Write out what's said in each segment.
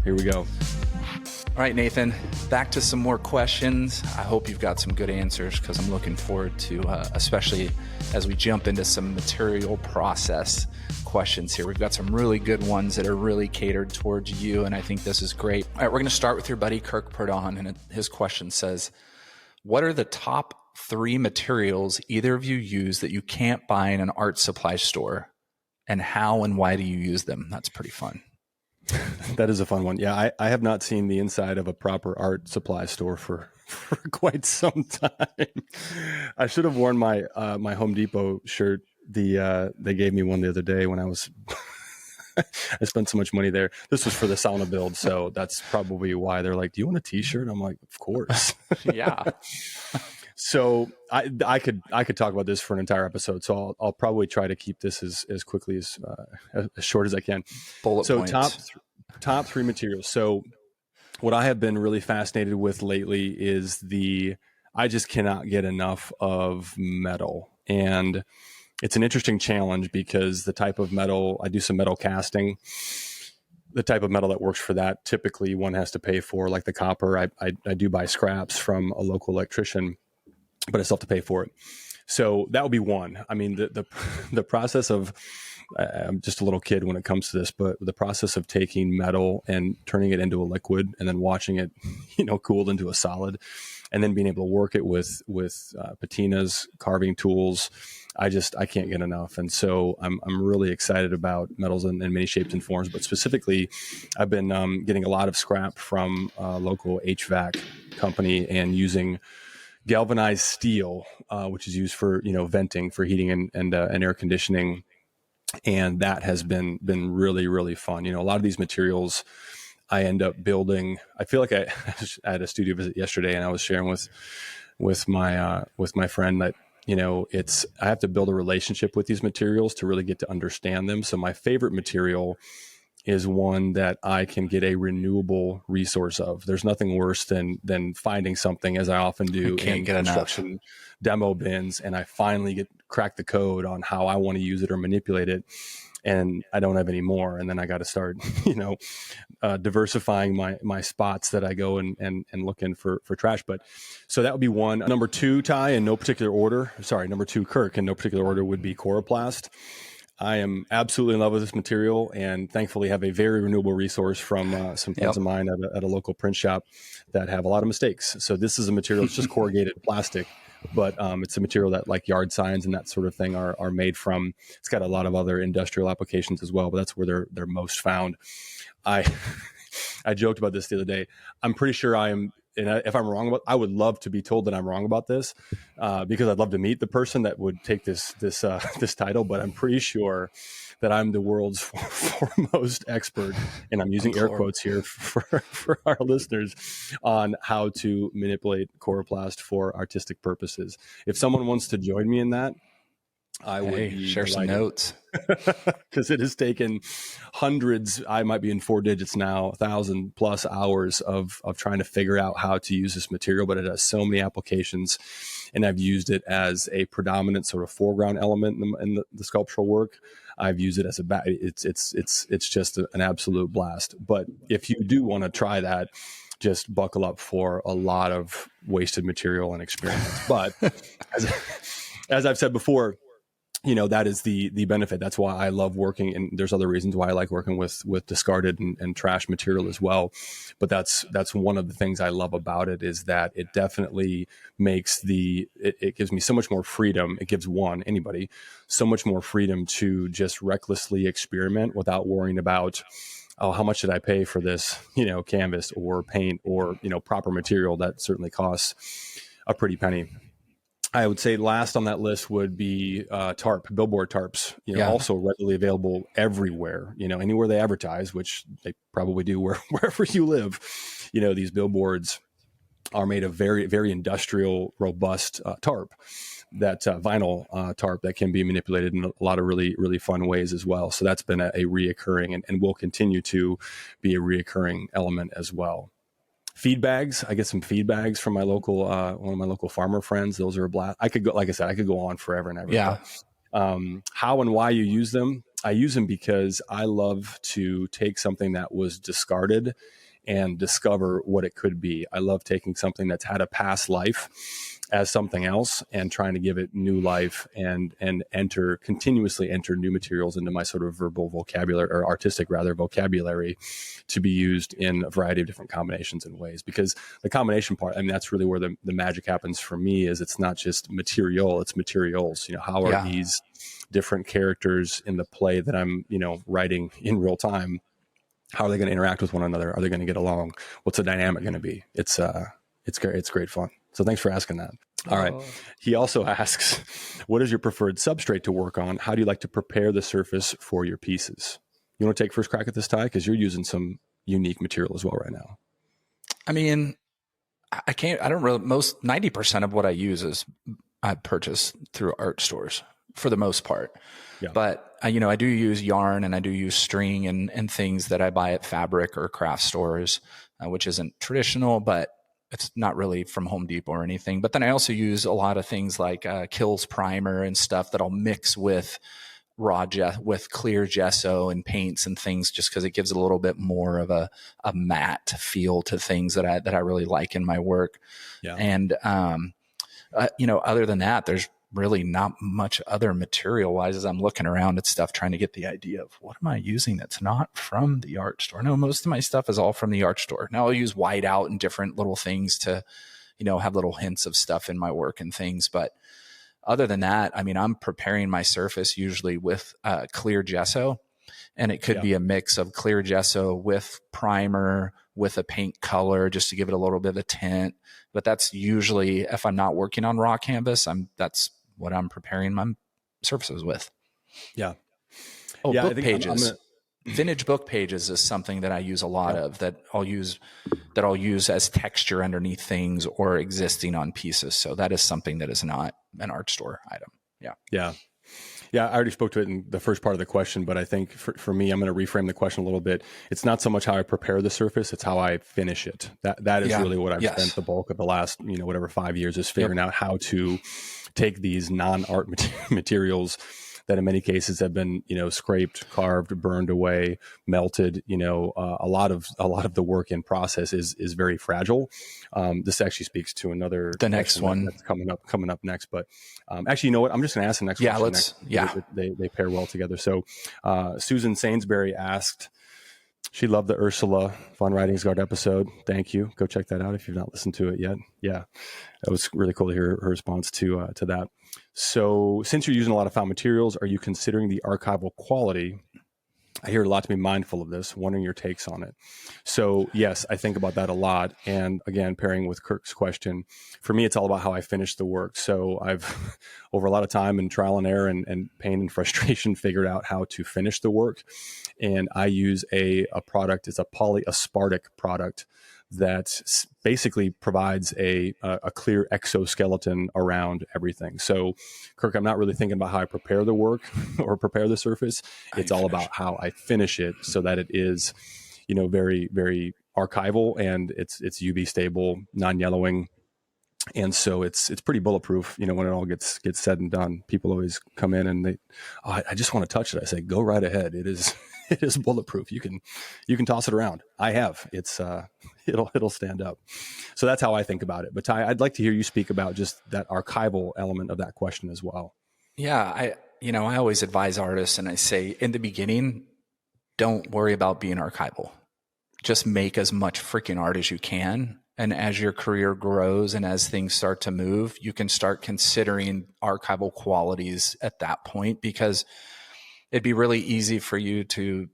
Here we go. All right, Nathan, back to some more questions. I hope you've got some good answers because I'm looking forward to, especially as we jump into some material process questions here. We've got some really good ones that are really catered towards you, and I think this is great. All right, we're going to start with your buddy Kirk Perdon, and his question says, what are the top 3 materials either of you use that you can't buy in an art supply store, and how and why do you use them? That's pretty fun. That is a fun one. Yeah, I have not seen the inside of a proper art supply store for quite some time. I should have worn my my Home Depot shirt. They gave me one the other day when I was I spent so much money there. This was for the sauna build, so that's probably why they're like, "Do you want a T-shirt?" I'm like, "Of course." Yeah. So I could talk about this for an entire episode. So I'll probably try to keep this as quickly as short as I can. Bullet points. Top 3 materials. So what I have been really fascinated with lately is I just cannot get enough of metal. And it's an interesting challenge because the type of metal, I do some metal casting. The type of metal that works for that, typically one has to pay for, like the copper. I do buy scraps from a local electrician, but I still have to pay for it. So that would be one. I mean, the process of, I'm just a little kid when it comes to this, but the process of taking metal and turning it into a liquid and then watching it, cooled into a solid, and then being able to work it with patinas, carving tools. I can't get enough. And so I'm really excited about metals in many shapes and forms, but specifically I've been getting a lot of scrap from a local HVAC company and using galvanized steel, which is used for, venting, for heating and air conditioning. And that has been really, really fun. A lot of these materials I end up building. I feel like I had a studio visit yesterday and I was sharing with my friend that, I have to build a relationship with these materials to really get to understand them. So my favorite material is one that I can get a renewable resource of. There's nothing worse than finding something, as I often do in construction demo bins, and I finally crack the code on how I want to use it or manipulate it, and I don't have any more. And then I got to start, diversifying my spots that I go and look in for trash. But so that would be one. Number 2, Ty, in no particular order. Sorry, number 2, Kirk, in no particular order, would be coroplast. I am absolutely in love with this material, and thankfully have a very renewable resource from some friends of mine at a local print shop that have a lot of mistakes. So this is a material, it's just corrugated plastic, but it's a material that, like, yard signs and that sort of thing are made from. It's got a lot of other industrial applications as well, but that's where they're most found. I joked about this the other day. I'm pretty sure if I'm wrong I would love to be told that I'm wrong about this, because I'd love to meet the person that would take this title. But I'm pretty sure that I'm the world's foremost expert, and I'm using air quotes here for our listeners, on how to manipulate coroplast for artistic purposes. If someone wants to join me in that, I would share some notes, because it has taken hundreds, I might be in 4 digits now, 1,000 plus hours of trying to figure out how to use this material, but it has so many applications, and I've used it as a predominant sort of foreground element in the sculptural work. I've used it as it's just an absolute blast. But if you do want to try that, just buckle up for a lot of wasted material and experiments. But as I've said before, that is the benefit. That's why I love working, and there's other reasons why I like working with discarded and trash material as well. But that's one of the things I love about it, is that it definitely makes it gives me so much more freedom. It gives anybody so much more freedom to just recklessly experiment without worrying about, oh, how much did I pay for this, canvas or paint or, proper material that certainly costs a pretty penny. I would say last on that list would be billboard tarps, also readily available everywhere, anywhere they advertise, which they probably do wherever you live. These billboards are made of very, very industrial, robust tarp, that vinyl tarp that can be manipulated in a lot of really, really fun ways as well. So that's been a reoccurring and will continue to be a reoccurring element as well. Feedbags. I get some feedbags from my local, one of my local farmer friends. Those are a blast. I could go on forever and ever. Yeah. How and why you use them. I use them because I love to take something that was discarded and discover what it could be. I love taking something that's had a past life as something else and trying to give it new life and continuously enter new materials into my sort of verbal vocabulary, or artistic rather vocabulary, to be used in a variety of different combinations and ways. Because the combination part, I mean, that's really where the magic happens for me. Is it's not just material, it's materials. How are these different characters in the play that I'm, writing in real time? How are they going to interact with one another? Are they going to get along? What's the dynamic going to be? It's great. It's great fun. So thanks for asking that. All right. He also asks, what is your preferred substrate to work on? How do you like to prepare the surface for your pieces? You want to take first crack at this, Ty? Because you're using some unique material as well right now. I mean, I 90% of what I use is I purchase through art stores for the most part. Yeah. But I do use yarn, and I do use string and things that I buy at fabric or craft stores, which isn't traditional, but it's not really from Home Depot or anything. But then I also use a lot of things like Kills primer and stuff that I'll mix with with clear gesso and paints and things, just because it gives a little bit more of a matte feel to things that I really like in my work. Yeah. And other than that, there's really not much other material wise as I'm looking around at stuff, trying to get the idea of what am I using that's not from the art store. No, most of my stuff is all from the art store. Now I'll use whiteout and different little things to, have little hints of stuff in my work and things. But other than that, I mean, I'm preparing my surface usually with clear gesso, and it could be a mix of clear gesso with primer, with a paint color, just to give it a little bit of a tint. But that's usually, if I'm not working on raw canvas, that's what I'm preparing my surfaces with. Yeah. Oh, book pages. Vintage book pages is something that I use a lot of, that I'll use as texture underneath things or existing on pieces. So that is something that is not an art store item. Yeah. Yeah. Yeah, I already spoke to it in the first part of the question, but I think for me, I'm going to reframe the question a little bit. It's not so much how I prepare the surface, it's how I finish it. That is really what I've spent the bulk of the last, 5 years, is figuring out how to take these non-art materials that in many cases have been, scraped, carved, burned away, melted. A lot of the work in process is very fragile. This actually speaks to the next one that's coming up next. But actually, you know what? I'm just going to ask the next question. They pair well together. So Susan Sainsbury asked, she loved the Ursula von Ridingsgard episode. Thank you. Go check that out if you've not listened to it yet. Yeah, that was really cool to hear her response to that. So since you're using a lot of found materials, are you considering the archival quality? I hear a lot to be mindful of this, wondering your takes on it. So yes, I think about that a lot. And again, pairing with Kirk's question, for me, it's all about how I finish the work. So I've, over a lot of time and trial and error and pain and frustration, figured out how to finish the work. And I use a product, it's a polyaspartic product that basically provides a clear exoskeleton around everything. So, Kirk, I'm not really thinking about how I prepare the work or prepare the surface. It's all about how I finish it so that it is, very, very archival, and it's UV stable, non-yellowing. And so it's pretty bulletproof, when it all gets said and done. People always come in and I just want to touch it. I say, go right ahead. It is bulletproof. You can toss it around. I have. It'll stand up. So that's how I think about it. But Ty, I'd like to hear you speak about just that archival element of that question as well. Yeah, I always advise artists, and I say in the beginning, don't worry about being archival. Just make as much freaking art as you can. And as your career grows and as things start to move, you can start considering archival qualities at that point, because it'd be really easy for you to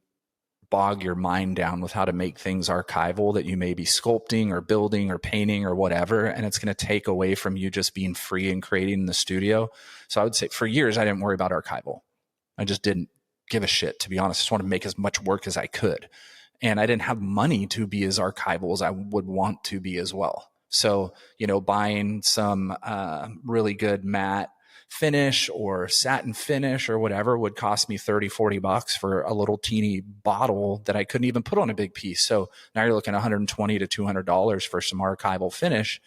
bog your mind down with how to make things archival that you may be sculpting or building or painting or whatever. And it's going to take away from you just being free and creating in the studio. So I would say for years, I didn't worry about archival. I just didn't give a shit, to be honest. I just wanted to make as much work as I could. And I didn't have money to be as archival as I would want to be as well. So, buying some really good matte finish or satin finish or whatever would cost me $30-$40 for a little teeny bottle that I couldn't even put on a big piece. So now you're looking at $120 to $200 for some archival finish.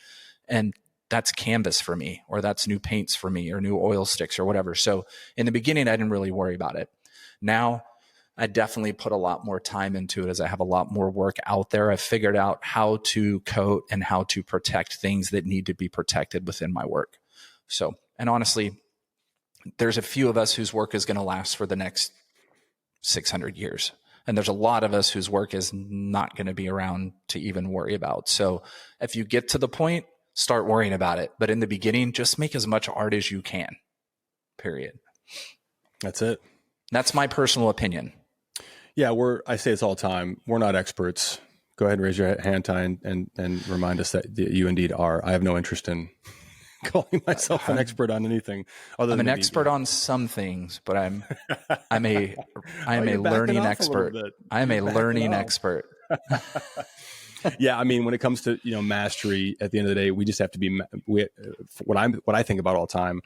And that's canvas for me, or that's new paints for me, or new oil sticks or whatever. So in the beginning, I didn't really worry about it. Now, I definitely put a lot more time into it as I have a lot more work out there. I've figured out how to coat and how to protect things that need to be protected within my work. So, and honestly, there's a few of us whose work is going to last for the next 600 years. And there's a lot of us whose work is not going to be around to even worry about. So if you get to the point, start worrying about it. But in the beginning, just make as much art as you can, period. That's it. That's my personal opinion. Yeah, I say this all the time. We're not experts. Go ahead and raise your hand, Ty, and remind us that you indeed are. I have no interest in calling myself an expert on anything. Other than I'm an expert on some things, but I'm a learning expert. I am a learning expert. Yeah, I mean, when it comes to mastery, at the end of the day, we just have to be. What I think about all the time.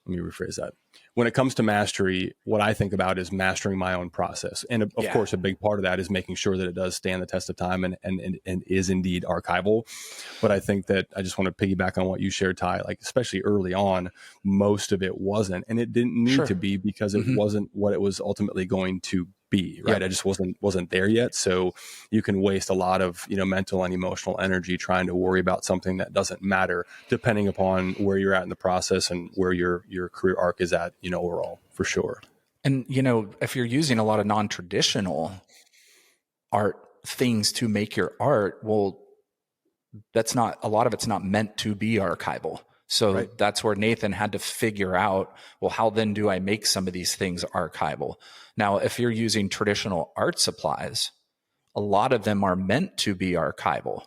Let me rephrase that. When it comes to mastery, what I think about is mastering my own process. And of course, a big part of that is making sure that it does stand the test of time and is indeed archival. But I think that I just want to piggyback on what you shared, Ty, like especially early on, most of it wasn't. And it didn't need to be because it wasn't what it was ultimately going to be, right? I just wasn't there yet. So you can waste a lot of, mental and emotional energy trying to worry about something that doesn't matter, depending upon where you're at in the process and where your career arc is at, overall, for sure. And, if you're using a lot of non-traditional art things to make your art, well, a lot of it's not meant to be archival. So that's where Nathan had to figure out, well, how then do I make some of these things archival? Now, if you're using traditional art supplies, a lot of them are meant to be archival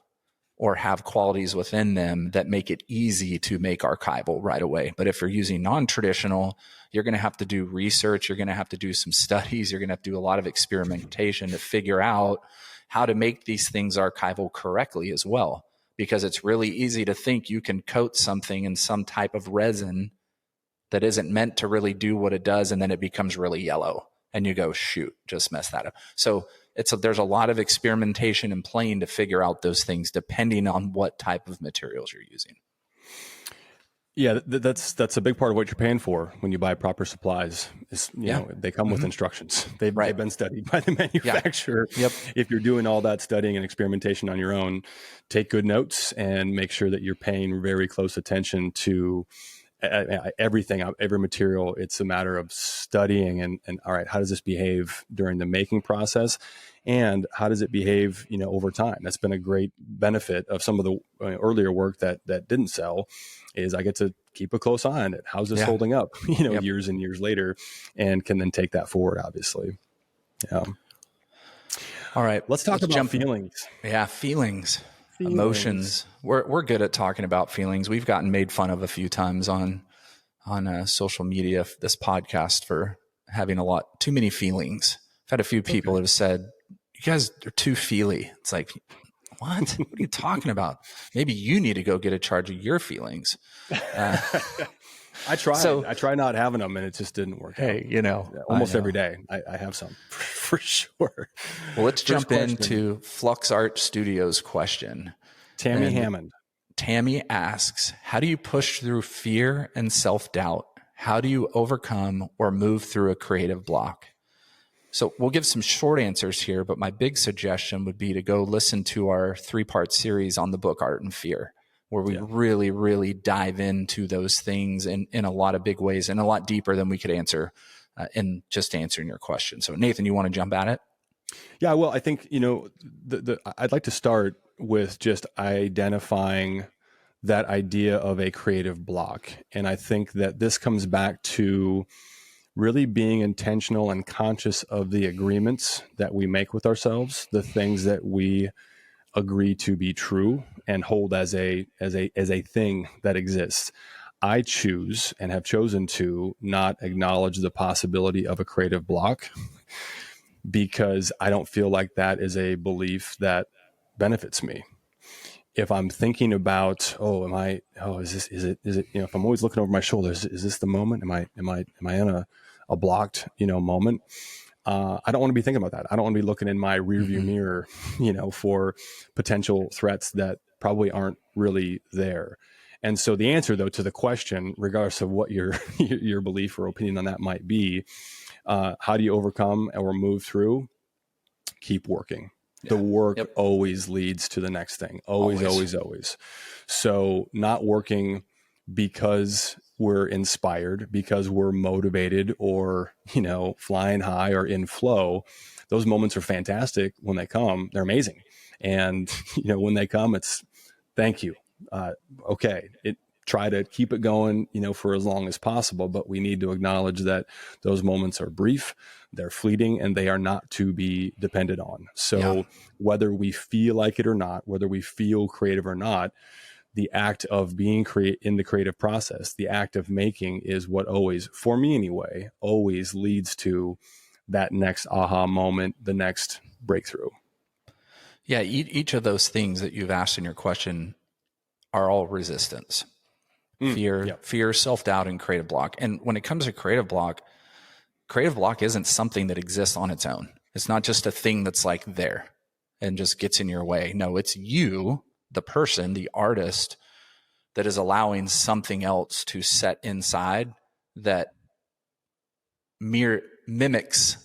or have qualities within them that make it easy to make archival right away. But if you're using non-traditional, you're going to have to do research. You're going to have to do some studies. You're going to have to do a lot of experimentation to figure out how to make these things archival correctly as well. Because it's really easy to think you can coat something in some type of resin that isn't meant to really do what it does, and then it becomes really yellow. And you go, shoot, just mess that up. So there's a lot of experimentation and playing to figure out those things depending on what type of materials you're using. Yeah, that's a big part of what you're paying for when you buy proper supplies. Is they come with instructions. They've been studied by the manufacturer. Yep. If you're doing all that studying and experimentation on your own, take good notes and make sure that you're paying very close attention to everything, every material. It's a matter of studying and all right, how does this behave during the making process, and how does it behave over time? That's been a great benefit of some of the earlier work that didn't sell. Is I get to keep a close eye on it. How's this holding up, years and years later, and can then take that forward, obviously. Yeah. All right. Let's talk about feelings. Yeah. Feelings, emotions. We're good at talking about feelings. We've gotten made fun of a few times on social media, this podcast, for having too many feelings. I've had a few people that have said, you guys are too feely. It's like, what? What are you talking about? Maybe you need to go get a charge of your feelings. I try not having them, and it just didn't work out. Almost every day I have some for sure. Well, let's jump into Flux Art Studios question. Tammy Hammond. Tammy asks, how do you push through fear and self-doubt? How do you overcome or move through a creative block? So we'll give some short answers here, but my big suggestion would be to go listen to our 3-part series on the book Art and Fear, where we really, really dive into those things in a lot of big ways and a lot deeper than we could answer in just answering your question. So Nathan, you want to jump at it? Yeah, well, I think, I'd like to start with just identifying that idea of a creative block. And I think that this comes back to really being intentional and conscious of the agreements that we make with ourselves, the things that we agree to be true and hold as a thing that exists. I choose and have chosen to not acknowledge the possibility of a creative block because I don't feel like that is a belief that benefits me. If I'm thinking about, is it, if I'm always looking over my shoulder, is this the moment? Am I in a blocked, moment? I don't want to be thinking about that. I don't want to be looking in my rearview mirror, for potential threats that probably aren't really there. And so the answer, though, to the question, regardless of what your belief or opinion on that might be, How do you overcome or move through? Keep working. The work always leads to the next thing. Always. So not working because we're inspired, because we're motivated, or, flying high or in flow. Those moments are fantastic when they come. They're amazing. And, when they come, it's thank you. Okay. Try to keep it going, for as long as possible, but we need to acknowledge that those moments are brief, they're fleeting, and they are not to be depended on. So whether we feel like it or not, whether we feel creative or not, the act of being in the creative process, the act of making is what always, for me anyway, always leads to that next aha moment, the next breakthrough. Yeah. Each of those things that you've asked in your question are all resistance. Fear, self-doubt, and creative block. And when it comes to creative block isn't something that exists on its own. It's not just a thing that's like there and just gets in your way. No, it's you, the person, the artist, that is allowing something else to set inside that mimics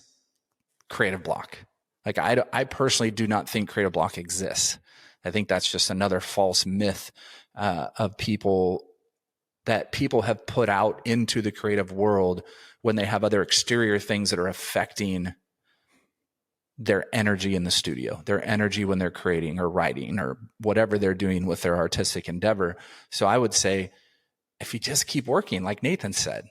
creative block. Like I personally do not think creative block exists. I think that's just another false myth of people that people have put out into the creative world when they have other exterior things that are affecting their energy in the studio, their energy when they're creating or writing or whatever they're doing with their artistic endeavor. So I would say, if you just keep working, like Nathan said,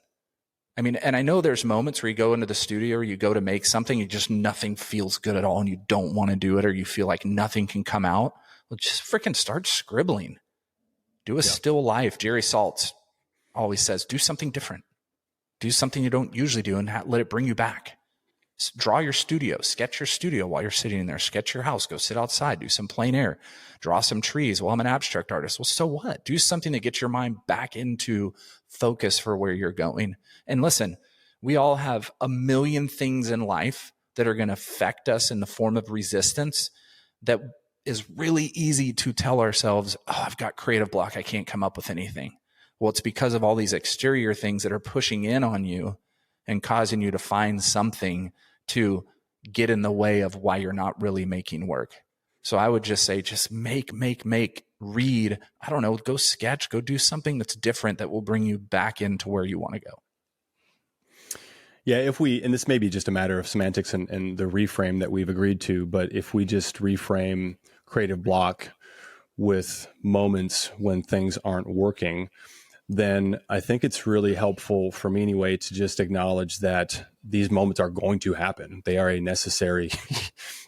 I mean, and I know there's moments where you go into the studio or you go to make something, nothing feels good at all and you don't want to do it, or you feel like nothing can come out. Well, just freaking start scribbling. Do a still life. Jerry Saltz always says, do something different. Do something you don't usually do and let it bring you back. Draw your studio, sketch your studio while you're sitting in there, sketch your house, go sit outside, do some plein air, draw some trees. Well, I'm an abstract artist. Well, so what? Do something that gets your mind back into focus for where you're going. And listen, we all have a million things in life that are going to affect us in the form of resistance that is really easy to tell ourselves, oh, I've got creative block. I can't come up with anything. Well, it's because of all these exterior things that are pushing in on you and causing you to find something to get in the way of why you're not really making work. So I would just say, just make, read. I don't know, go sketch, go do something that's different that will bring you back into where you want to go. Yeah, and this may be just a matter of semantics and the reframe that we've agreed to, but if we just reframe creative block with moments when things aren't working, then I think it's really helpful for me anyway to just acknowledge that these moments are going to happen. They are a necessary,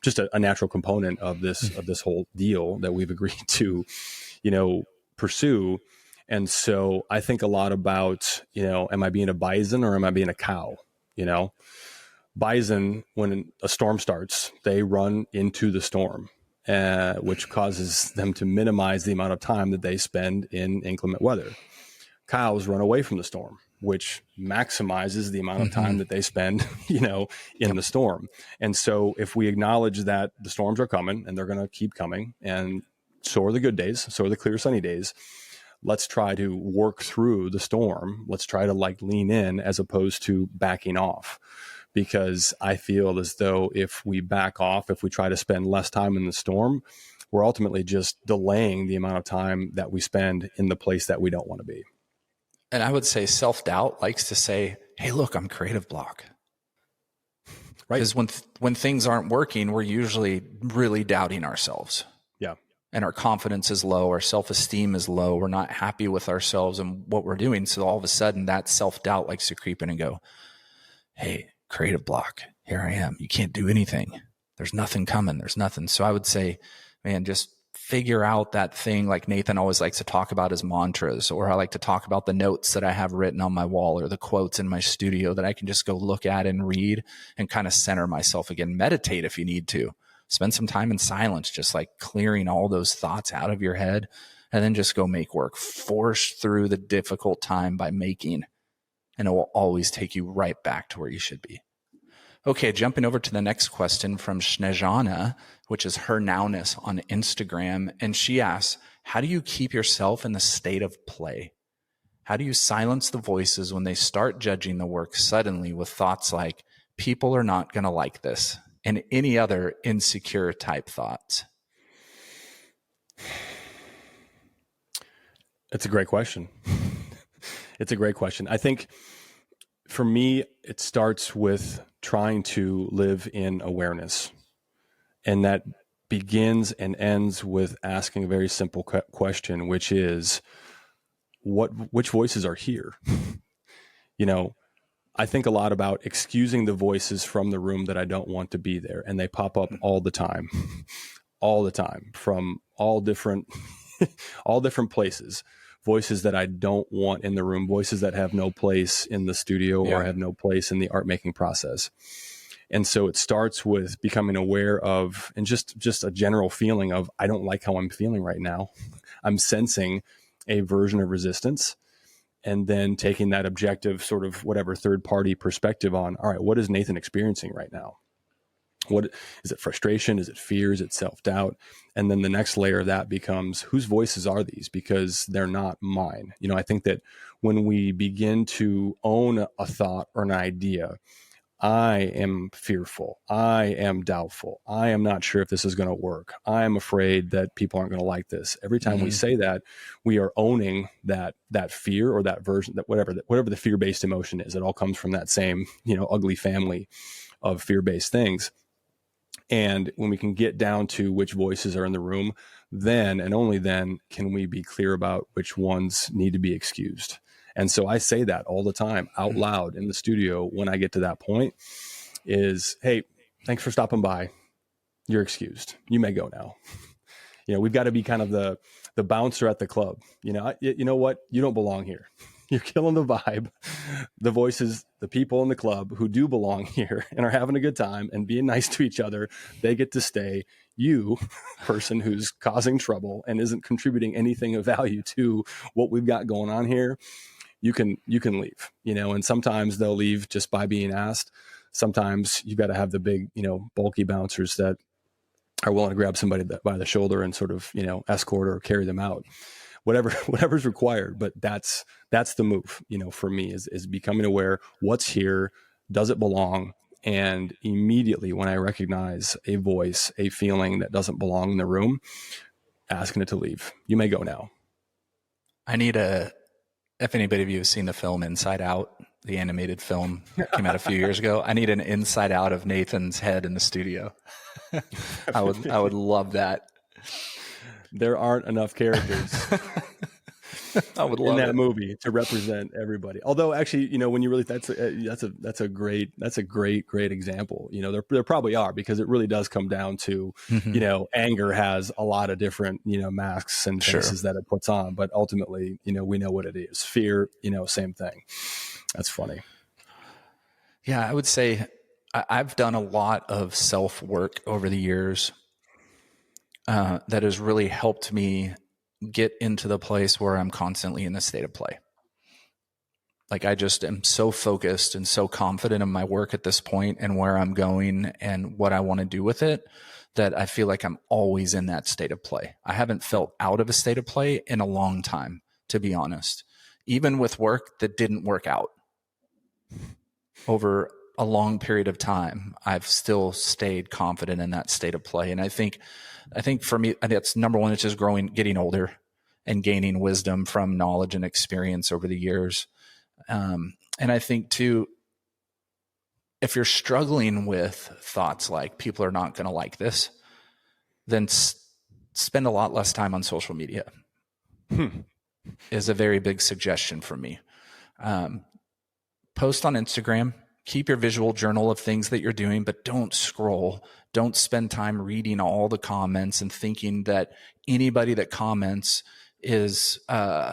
just a natural component of this whole deal that we've agreed to, pursue. And so I think a lot about, am I being a bison or am I being a cow? Bison, when a storm starts, they run into the storm, which causes them to minimize the amount of time that they spend in inclement weather. Cows run away from the storm, which maximizes the amount of time that they spend, in the storm. And so if we acknowledge that the storms are coming and they're going to keep coming, and so are the good days, so are the clear sunny days, let's try to work through the storm. Let's try to lean in as opposed to backing off, because I feel as though if we back off, if we try to spend less time in the storm, we're ultimately just delaying the amount of time that we spend in the place that we don't want to be. And I would say self-doubt likes to say, hey, look, I'm creative block. Right. Because when things aren't working, we're usually really doubting ourselves. Yeah. And our confidence is low. Our self-esteem is low. We're not happy with ourselves and what we're doing. So all of a sudden that self-doubt likes to creep in and go, hey, creative block, here I am. You can't do anything. There's nothing coming. There's nothing. So I would say, man, just figure out that thing, like Nathan always likes to talk about his mantras, or I like to talk about the notes that I have written on my wall or the quotes in my studio that I can just go look at and read and kind of center myself again. Meditate if you need to. Spend some time in silence, just like clearing all those thoughts out of your head, and then just go make work. Force through the difficult time by making, and it will always take you right back to where you should be. Okay, jumping over to the next question from Snezhana, which is her nowness on Instagram. And she asks, how do you keep yourself in the state of play? How do you silence the voices when they start judging the work suddenly with thoughts like, people are not going to like this, and any other insecure type thoughts? It's a great question. It's a great question. I think for me, it starts with trying to live in awareness. And that begins and ends with asking a very simple question, which is, which voices are here? You know, I think a lot about excusing the voices from the room that I don't want to be there. And they pop up all the time, all the time, from all different, all different places. Voices that I don't want in the room, voices that have no place in the studio or have no place in the art making process. And so it starts with becoming aware of, and just a general feeling of, I don't like how I'm feeling right now. I'm sensing a version of resistance, and then taking that objective sort of whatever third party perspective on, all right, what is Nathan experiencing right now? What is it? Frustration? Is it fear? Is it self-doubt? And then the next layer of that becomes, whose voices are these? Because they're not mine. You know, I think that when we begin to own a thought or an idea, I am fearful, I am doubtful, I am not sure if this is going to work, I am afraid that people aren't going to like this. Every time we say that, we are owning that fear, or that version, that whatever the fear-based emotion is. It all comes from that same, ugly family of fear-based things. And when we can get down to which voices are in the room, then and only then can we be clear about which ones need to be excused. And so I say that all the time out loud in the studio when I get to that point is, hey, thanks for stopping by. You're excused. You may go now. We've got to be kind of the bouncer at the club. You know what? You don't belong here. You're killing the vibe. The voices, the people in the club who do belong here and are having a good time and being nice to each other, they get to stay. You, person who's causing trouble and isn't contributing anything of value to what we've got going on here, you can leave, and sometimes they'll leave just by being asked. Sometimes you've got to have the big, bulky bouncers that are willing to grab somebody by the shoulder and sort of, escort or carry them out. Whatever's required, but that's the move, for me is becoming aware what's here, does it belong? And immediately when I recognize a voice, a feeling that doesn't belong in the room, asking it to leave. You may go now. If anybody of you has seen the film Inside Out, the animated film came out a few years ago, I need an inside out of Nathan's head in the studio. I would love that. There aren't enough characters I would love in that movie to represent everybody. Although actually, when you really, that's a great example. There probably are, because it really does come down to, anger has a lot of different, masks and faces that it puts on, but ultimately, we know what it is. Fear, same thing. That's funny. Yeah. I would say I've done a lot of self-work over the years that has really helped me get into the place where I'm constantly in the state of play. Like, I just am so focused and so confident in my work at this point and where I'm going and what I want to do with it, that I feel like I'm always in that state of play. I haven't felt out of a state of play in a long time, to be honest. Even with work that didn't work out over a long period of time, I've still stayed confident in that state of play. And I think for me, that's number one. It's just getting older and gaining wisdom from knowledge and experience over the years. And I think too, if you're struggling with thoughts like people are not going to like this, then spend a lot less time on social media is a very big suggestion from me. Post on Instagram. Keep your visual journal of things that you're doing, but don't scroll. Don't spend time reading all the comments and thinking that anybody that comments is an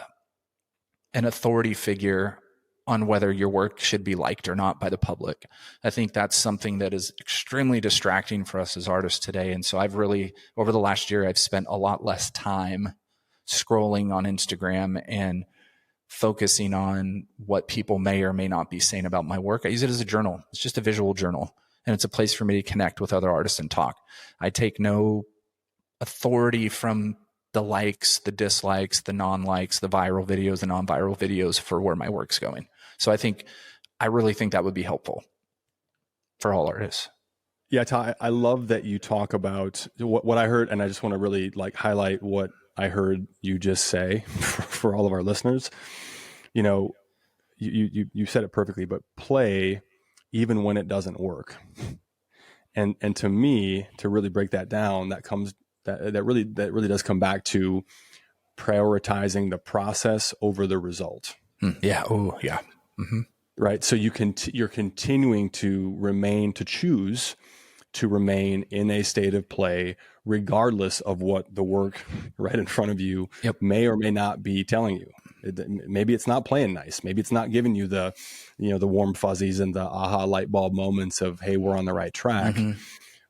authority figure on whether your work should be liked or not by the public. I think that's something that is extremely distracting for us as artists today. And so I've really, over the last year, I've spent a lot less time scrolling on Instagram and focusing on what people may or may not be saying about my work. I use it as a journal. It's just a visual journal, and it's a place for me to connect with other artists and talk. I take no authority from the likes, the dislikes, the non-likes, the viral videos, the non-viral videos for where my work's going. So I really think that would be helpful. for all artists. Yeah, Ty, I love that you talk about what I heard, and I just want to really like highlight what I heard you just say for all of our listeners. You know, you said it perfectly, but play even when it doesn't work. And to me, to really break that down, that really does come back to prioritizing the process over the result. Yeah. Oh, yeah. Mm-hmm. Right. So you're continuing to choose to remain in a state of play, regardless of what the work right in front of you may or may not be telling you. Maybe it's not playing nice. Maybe it's not giving you the warm fuzzies and the aha light bulb moments of, hey, we're on the right track,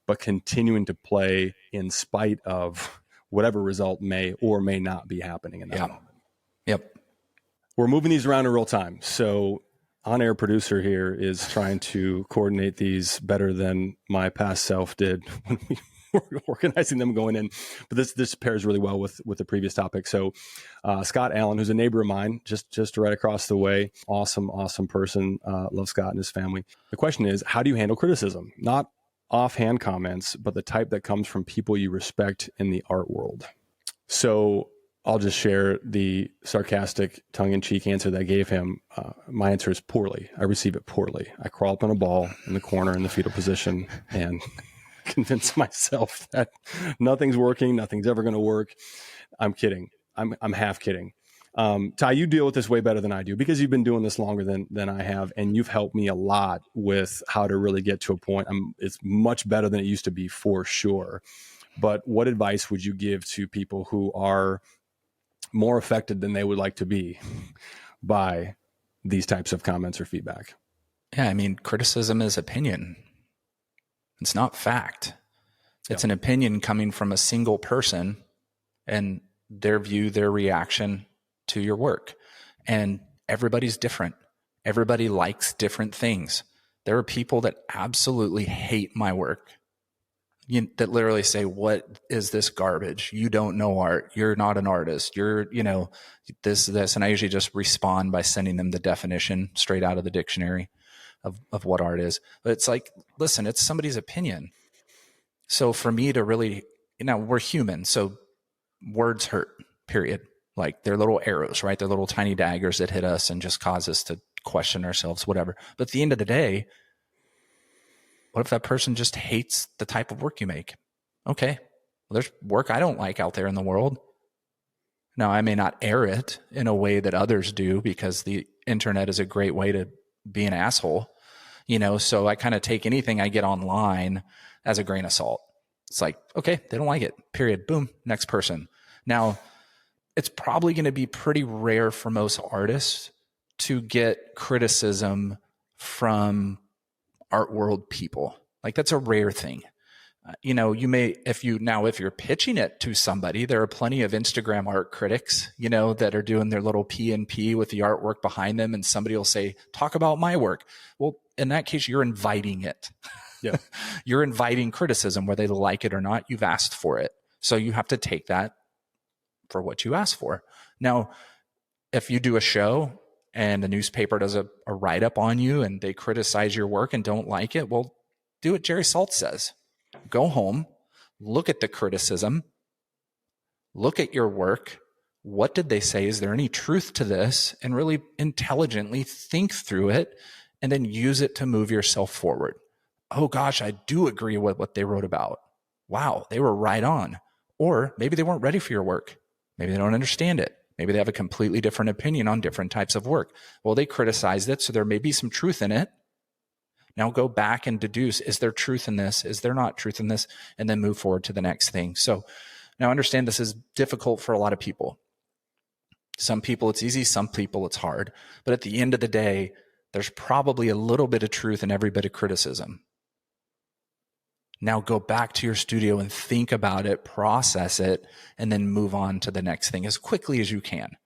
but continuing to play in spite of whatever result may or may not be happening in that moment. Yep. We're moving these around in real time. So on-air producer here is trying to coordinate these better than my past self did when we were organizing them going in. But this pairs really well with the previous topic. So Scott Allen, who's a neighbor of mine, just right across the way, awesome person. Love Scott and his family. The question is, how do you handle criticism? Not offhand comments, but the type that comes from people you respect in the art world. So I'll just share the sarcastic, tongue-in-cheek answer that I gave him. My answer is poorly. I receive it poorly. I crawl up on a ball in the corner in the fetal position and convince myself that nothing's working, nothing's ever going to work. I'm kidding. I'm half kidding. Ty, you deal with this way better than I do because you've been doing this longer than I have, and you've helped me a lot with how to really get to a point. It's much better than it used to be for sure. But what advice would you give to people who are more affected than they would like to be by these types of comments or feedback? Yeah, I mean, criticism is opinion. It's not fact. It's an opinion coming from a single person and their view, their reaction to your work. And everybody's different. Everybody likes different things. There are people that absolutely hate my work. That literally say, what is this garbage? You don't know art. You're not an artist. You're, this. And I usually just respond by sending them the definition straight out of the dictionary of what art is. But it's like, listen, it's somebody's opinion. So for me to really, we're human. So words hurt, period. Like they're little arrows, right? They're little tiny daggers that hit us and just cause us to question ourselves, whatever. But at the end of the day, what if that person just hates the type of work you make? Okay, well, there's work I don't like out there in the world. Now, I may not air it in a way that others do because the internet is a great way to be an asshole, so I kind of take anything I get online as a grain of salt. It's like, okay, they don't like it, period. Boom, next person. Now, it's probably going to be pretty rare for most artists to get criticism from art world people. Like that's a rare thing. You may, if you're pitching it to somebody, there are plenty of Instagram art critics, that are doing their little P&P with the artwork behind them. And somebody will say, talk about my work. Well, in that case, you're inviting it. Yeah. You're inviting criticism, whether they like it or not. You've asked for it. So you have to take that for what you asked for. Now, if you do a show and the newspaper does a write-up on you and they criticize your work and don't like it, well, do what Jerry Saltz says. Go home, look at the criticism, look at your work. What did they say? Is there any truth to this? And really intelligently think through it and then use it to move yourself forward. Oh gosh, I do agree with what they wrote about. Wow, they were right on. Or maybe they weren't ready for your work. Maybe they don't understand it. Maybe they have a completely different opinion on different types of work. Well, they criticized it, so there may be some truth in it. Now go back and deduce, is there truth in this? Is there not truth in this? And then move forward to the next thing. So now understand this is difficult for a lot of people. Some people it's easy, some people it's hard. But at the end of the day, there's probably a little bit of truth in every bit of criticism. Now go back to your studio and think about it, process it, and then move on to the next thing as quickly as you can.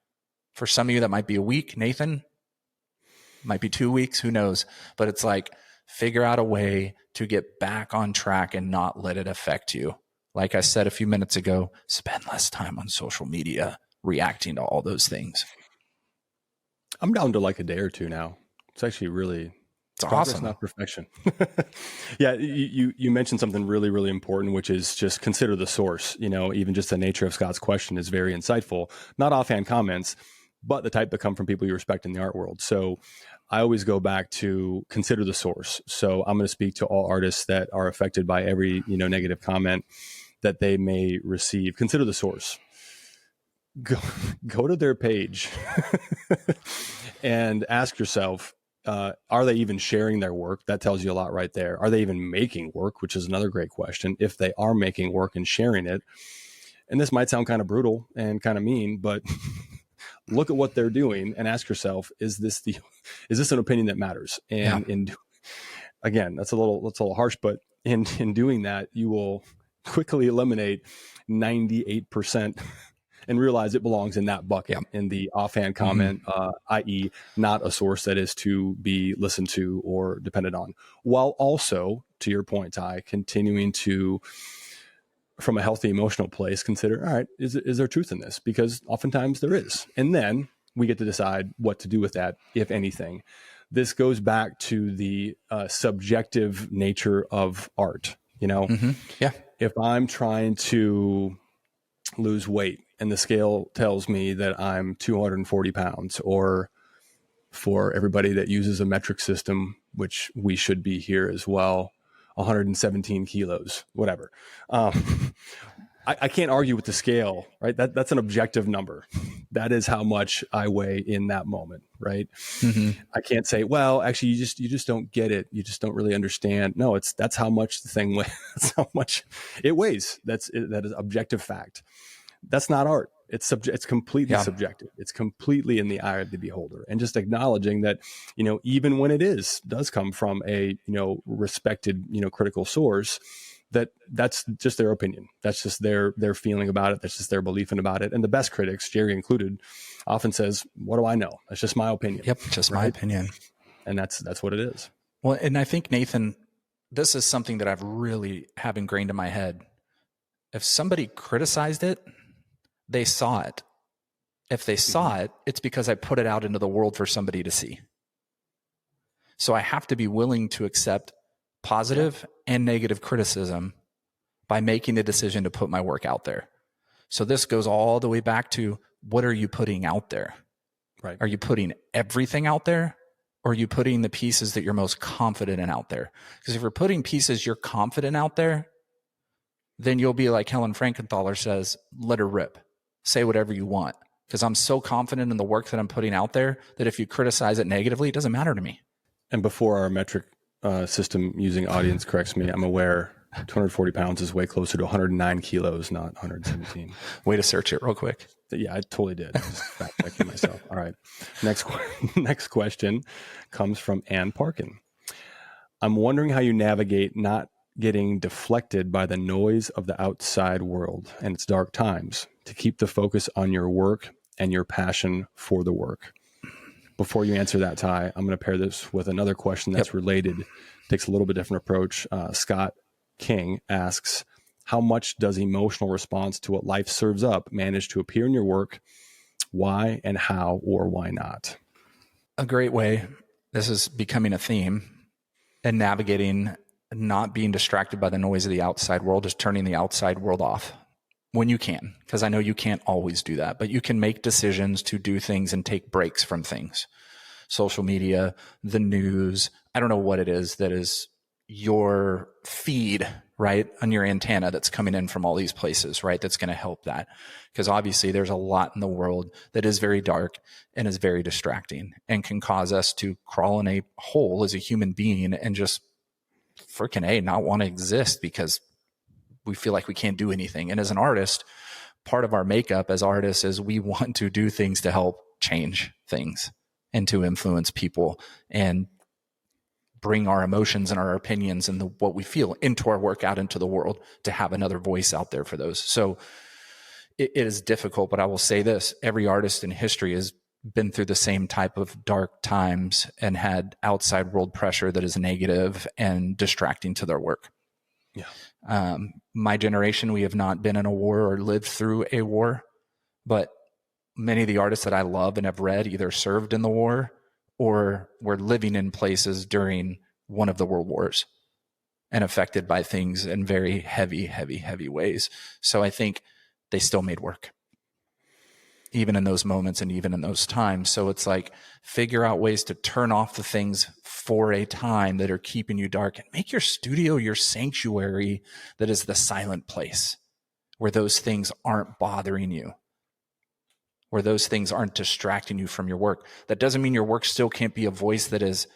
For some of you, that might be a week. Nathan, might be 2 weeks, who knows? But it's like, figure out a way to get back on track and not let it affect you. Like I said a few minutes ago, spend less time on social media reacting to all those things. I'm down to like a day or two now. It's actually really It's Progress, awesome. not perfection. Yeah, you mentioned something really, really important, which is just consider the source. Even just the nature of Scott's question is very insightful. Not offhand comments, but the type that come from people you respect in the art world. So I always go back to consider the source. So I'm going to speak to all artists that are affected by every negative comment that they may receive. Consider the source. Go to their page and ask yourself, are they even sharing their work? That tells you a lot right there. Are they even making work, which is another great question. If they are making work and sharing it, and this might sound kind of brutal and kind of mean, but look at what they're doing and ask yourself, is this an opinion that matters? And again, that's a little harsh, but in doing that, you will quickly eliminate 98% and realize it belongs in that bucket, in the offhand comment, i.e. not a source that is to be listened to or depended on, while also, to your point, Ty, continuing to, from a healthy emotional place, consider, all right, is there truth in this? Because oftentimes there is. And then we get to decide what to do with that, if anything. This goes back to the subjective nature of art. If I'm trying to lose weight and the scale tells me that I'm 240 pounds, or for everybody that uses a metric system, which we should be here as well, 117 kilos, whatever. I can't argue with the scale, right? That's an objective number. That is how much I weigh in that moment, right? I can't say, well, actually, you just don't get it. You just don't really understand. No, that's how much the thing weighs. That's how much it weighs. That is objective fact. That's not art. It's completely subjective. It's completely in the eye of the beholder. And just acknowledging that, even when it does come from a, respected, critical source, that's just their opinion. That's just their feeling about it. That's just their belief about it. And the best critics, Jerry included, often says, what do I know? That's just my opinion. Yep. Just my opinion. And that's what it is. Well, and I think, Nathan, this is something that I've really have ingrained in my head. If somebody criticized it, they saw it. If they saw it, it's because I put it out into the world for somebody to see. So I have to be willing to accept positive and negative criticism by making the decision to put my work out there. So this goes all the way back to, what are you putting out there? Right. Are you putting everything out there, or are you putting the pieces that you're most confident in out there? Because if you're putting pieces you're confident out there, then you'll be like Helen Frankenthaler says, let her rip. Say whatever you want. Because I'm so confident in the work that I'm putting out there that if you criticize it negatively, it doesn't matter to me. And before our metric system using audience corrects me, I'm aware 240 pounds is way closer to 109 kilos, not 117. Way to search it real quick. Yeah, I totally did. I was fact checking myself. All right. Next question comes from Ann Parkin. I'm wondering how you navigate not getting deflected by the noise of the outside world and its dark times to keep the focus on your work and your passion for the work. Before you answer that, Ty, I'm going to pair this with another question that's related, takes a little bit different approach. Scott King asks, how much does emotional response to what life serves up manage to appear in your work? Why and how, or why not? A great way. This is becoming a theme, and navigating not being distracted by the noise of the outside world is turning the outside world off when you can, because I know you can't always do that, but you can make decisions to do things and take breaks from things. Social media, the news, I don't know what it is that is your feed, right, on your antenna that's coming in from all these places, right, that's going to help that. Because obviously there's a lot in the world that is very dark and is very distracting and can cause us to crawl in a hole as a human being and just freaking not want to exist because we feel like we can't do anything. And as an artist, part of our makeup as artists is we want to do things to help change things and to influence people and bring our emotions and our opinions and what we feel into our work out into the world, to have another voice out there for those. So it is difficult, but I will say this, every artist in history has been through the same type of dark times and had outside world pressure that is negative and distracting to their work. Yeah. My generation, we have not been in a war or lived through a war, but many of the artists that I love and have read either served in the war or were living in places during one of the world wars and affected by things in very heavy, heavy, heavy ways. So I think they still made work, even in those moments and even in those times. So it's like, figure out ways to turn off the things for a time that are keeping you dark, and make your studio your sanctuary that is the silent place where those things aren't bothering you, where those things aren't distracting you from your work. That doesn't mean your work still can't be a voice that is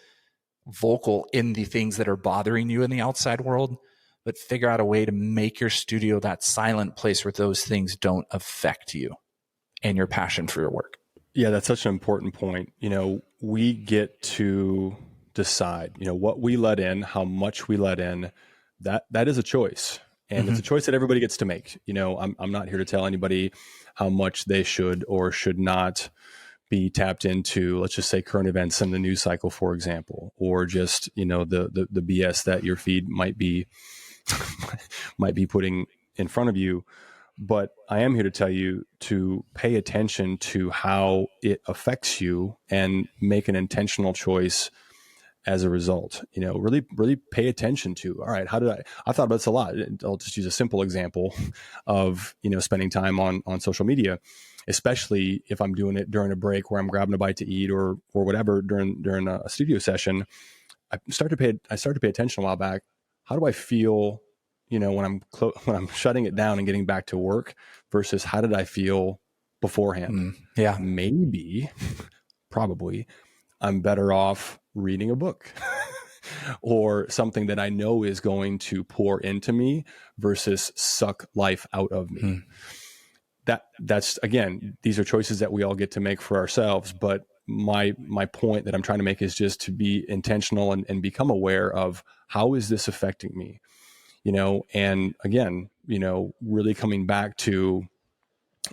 vocal in the things that are bothering you in the outside world, but figure out a way to make your studio that silent place where those things don't affect you and your passion for your work. Yeah, that's such an important point. We get to decide, what we let in, how much we let in. That is a choice. And it's a choice that everybody gets to make. I'm not here to tell anybody how much they should or should not be tapped into, let's just say, current events in the news cycle, for example, or just, the BS that your feed might be putting in front of you. But I am here to tell you to pay attention to how it affects you and make an intentional choice as a result. Really, really pay attention to, all right, I thought about this a lot. I'll just use a simple example of, spending time on social media, especially if I'm doing it during a break where I'm grabbing a bite to eat or whatever during a studio session. I started to pay attention a while back. How do I feel, when I'm shutting it down and getting back to work versus how did I feel beforehand? Yeah. Maybe, probably, I'm better off reading a book or something that I know is going to pour into me versus suck life out of me. That's again, these are choices that we all get to make for ourselves. But my point that I'm trying to make is just to be intentional and become aware of how is this affecting me, and again, really coming back to,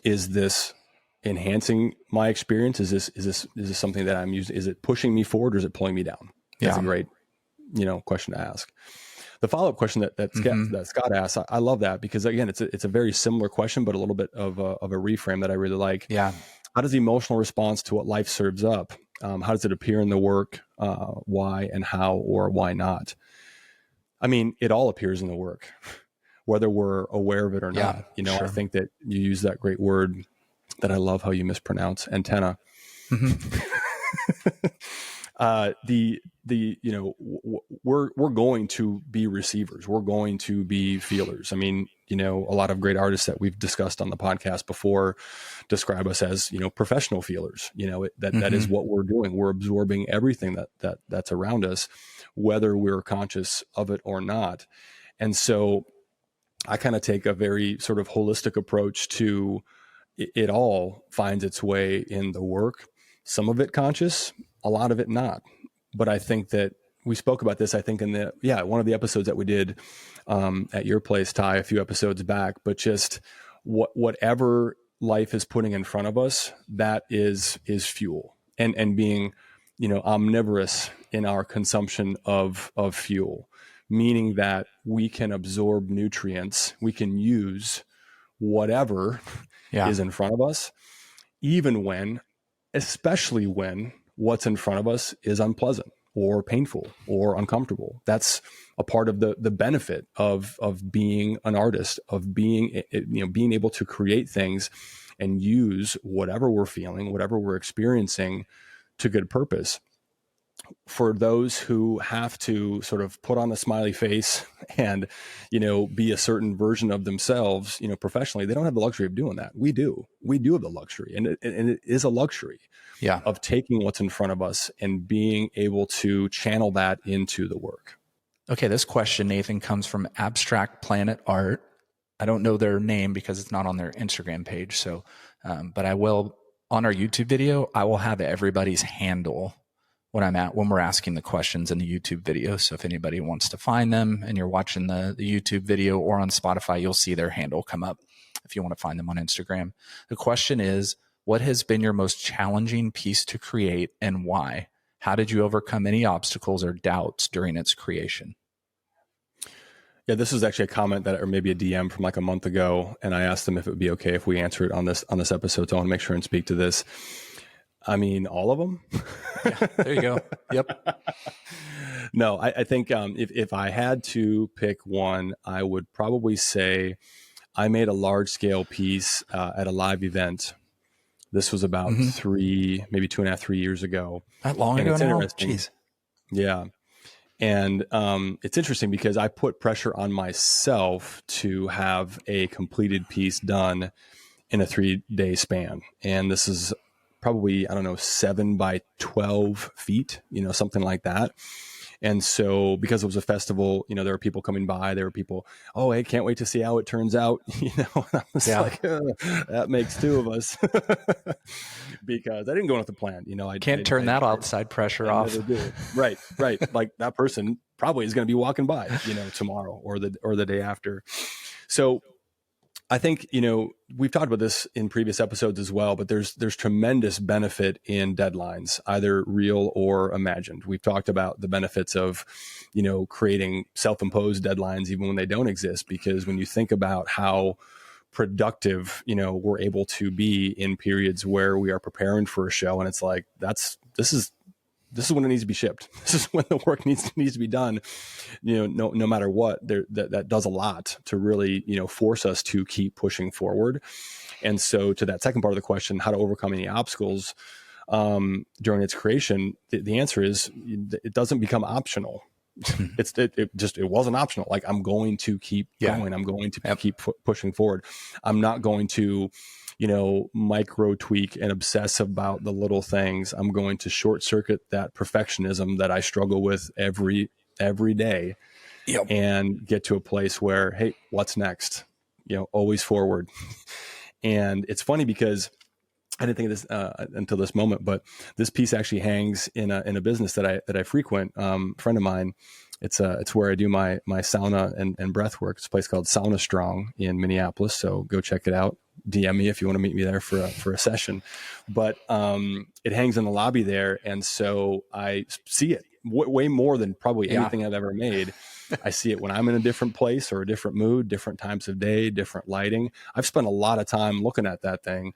is this enhancing my experience? Is this something that I'm using? Is it pushing me forward or is it pulling me down? That's a great, question to ask. The follow-up question that Scott asked, I love that because again, it's a very similar question, but a little bit of a reframe that I really like. Yeah. How does the emotional response to what life serves up? How does it appear in the work? Why and how, or why not? I mean, it all appears in the work, whether we're aware of it or not. Sure. I think that you use that great word that I love how you mispronounce, antenna. We're going to be receivers. We're going to be feelers. I mean, a lot of great artists that we've discussed on the podcast before describe us as, professional feelers. That is what we're doing. We're absorbing everything that's around us, whether we're conscious of it or not. And so I kind of take a very sort of holistic approach to it. All finds its way in the work, some of it conscious, a lot of it not. But I think that we spoke about this, I think in one of the episodes that we did at your place, Ty, a few episodes back, but just whatever life is putting in front of us, that is fuel, and being, omnivorous in our consumption of fuel, meaning that we can absorb nutrients, we can use whatever is in front of us, especially when what's in front of us is unpleasant or painful or uncomfortable. That's a part of the benefit of being an artist, of being able to create things and use whatever we're feeling, whatever we're experiencing to good purpose. For those who have to sort of put on a smiley face and, be a certain version of themselves, professionally, they don't have the luxury of doing that. We do have the luxury, and it is a luxury of taking what's in front of us and being able to channel that into the work. Okay. This question, Nathan, comes from Abstract Planet Art. I don't know their name because it's not on their Instagram page. So, but I will, on our YouTube video, I will have everybody's handle when we're asking the questions in the YouTube video. So if anybody wants to find them and you're watching the YouTube video or on Spotify, you'll see their handle come up if you want to find them on Instagram. The question is, what has been your most challenging piece to create and why? How did you overcome any obstacles or doubts during its creation? Yeah, this was actually a comment or maybe a DM from like a month ago. And I asked them if it would be okay if we answer it on this episode. So I want to make sure and speak to this. I mean, all of them. Yeah, there you go. Yep. No, I think if I had to pick one, I would probably say I made a large scale piece at a live event. This was about maybe 2.5, 3 years ago. That long And ago it's now? interesting. Jeez. Yeah. And it's interesting because I put pressure on myself to have a completed piece done in a 3-day span. And this is probably, I don't know, 7 by 12 feet, something like that. And so because it was a festival, there were people coming by, there were people, oh, hey, can't wait to see how it turns out. And I was like, that makes 2 of us because I didn't go with the plan. I Can't turn that outside pressure off. Never do. Right. Like that person probably is going to be walking by, tomorrow or the day after. So I think, we've talked about this in previous episodes as well, but there's tremendous benefit in deadlines, either real or imagined. We've talked about the benefits of, creating self-imposed deadlines, even when they don't exist, because when you think about how productive, we're able to be in periods where we are preparing for a show, and it's like, this is when it needs to be shipped. This is when the work needs to be done. No matter what, that does a lot to really, force us to keep pushing forward. And so to that second part of the question, how to overcome any obstacles during its creation, the answer is it doesn't become optional. It wasn't optional. Like, I'm going to keep going. I'm going to keep pushing forward. I'm not going to, micro tweak and obsess about the little things. I'm going to short circuit that perfectionism that I struggle with every day. Yep. And get to a place where, hey, what's next? Always forward. And it's funny because I didn't think of this until this moment, but this piece actually hangs in a business that I frequent. Friend of mine, it's where I do my sauna and breath work. It's a place called Sauna Strong in Minneapolis. So go check it out. DM me if you want to meet me there for a session. But it hangs in the lobby there, and so I see it way more than probably anything I've ever made. I see it when I'm in a different place or a different mood, different times of day, different lighting. I've spent a lot of time looking at that thing.